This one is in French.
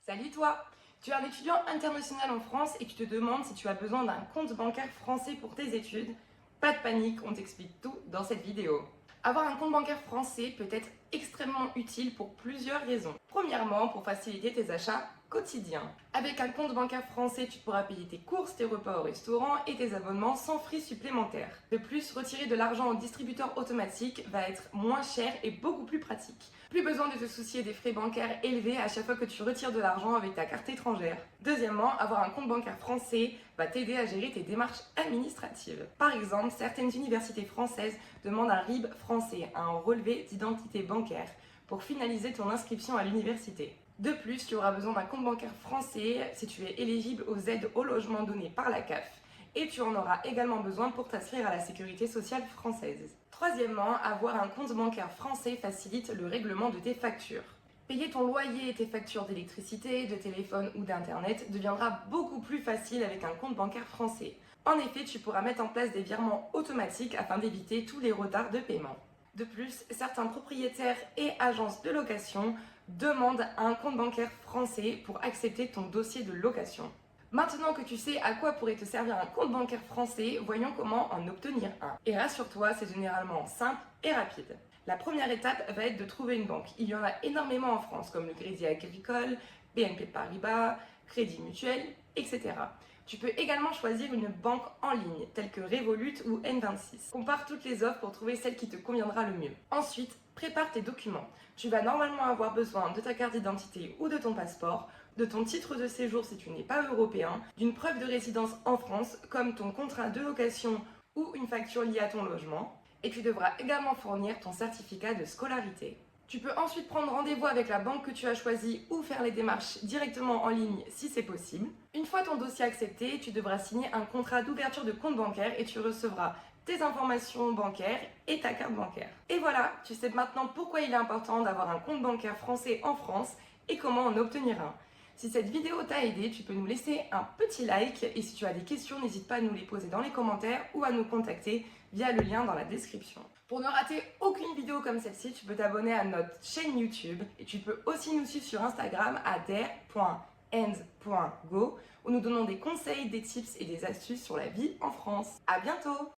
Salut toi! Tu es un étudiant international en France et tu te demandes si tu as besoin d'un compte bancaire français pour tes études. Pas de panique, on t'explique tout dans cette vidéo. Avoir un compte bancaire français peut être extrêmement utile pour plusieurs raisons. Premièrement, pour faciliter tes achats quotidiens. Avec un compte bancaire français, tu pourras payer tes courses, tes repas au restaurant et tes abonnements sans frais supplémentaires. De plus, retirer de l'argent au distributeur automatique va être moins cher et beaucoup plus pratique. Plus besoin de te soucier des frais bancaires élevés à chaque fois que tu retires de l'argent avec ta carte étrangère. Deuxièmement, avoir un compte bancaire français va t'aider à gérer tes démarches administratives. Par exemple, certaines universités françaises demandent un RIB français, un relevé d'identité bancaire, pour finaliser ton inscription à l'université. De plus, tu auras besoin d'un compte bancaire français si tu es éligible aux aides au logement données par la CAF. Et tu en auras également besoin pour t'inscrire à la sécurité sociale française. Troisièmement, avoir un compte bancaire français facilite le règlement de tes factures. Payer ton loyer et tes factures d'électricité, de téléphone ou d'internet deviendra beaucoup plus facile avec un compte bancaire français. En effet, tu pourras mettre en place des virements automatiques afin d'éviter tous les retards de paiement. De plus, certains propriétaires et agences de location demandent un compte bancaire français pour accepter ton dossier de location. Maintenant que tu sais à quoi pourrait te servir un compte bancaire français, voyons comment en obtenir un. Et rassure-toi, c'est généralement simple et rapide. La première étape va être de trouver une banque. Il y en a énormément en France, comme le Crédit Agricole, BNP Paribas, Crédit Mutuel, etc. Tu peux également choisir une banque en ligne, telle que Revolut ou N26. Compare toutes les offres pour trouver celle qui te conviendra le mieux. Ensuite, prépare tes documents. Tu vas normalement avoir besoin de ta carte d'identité ou de ton passeport, de ton titre de séjour si tu n'es pas européen, d'une preuve de résidence en France, comme ton contrat de location ou une facture liée à ton logement, et tu devras également fournir ton certificat de scolarité. Tu peux ensuite prendre rendez-vous avec la banque que tu as choisie ou faire les démarches directement en ligne si c'est possible. Une fois ton dossier accepté, tu devras signer un contrat d'ouverture de compte bancaire et tu recevras tes informations bancaires et ta carte bancaire. Et voilà, tu sais maintenant pourquoi il est important d'avoir un compte bancaire français en France et comment en obtenir un. Si cette vidéo t'a aidé, tu peux nous laisser un petit like et si tu as des questions, n'hésite pas à nous les poser dans les commentaires ou à nous contacter via le lien dans la description. Pour ne rater aucune vidéo comme celle-ci, tu peux t'abonner à notre chaîne YouTube et tu peux aussi nous suivre sur Instagram à der.end.go où nous donnons des conseils, des tips et des astuces sur la vie en France. À bientôt!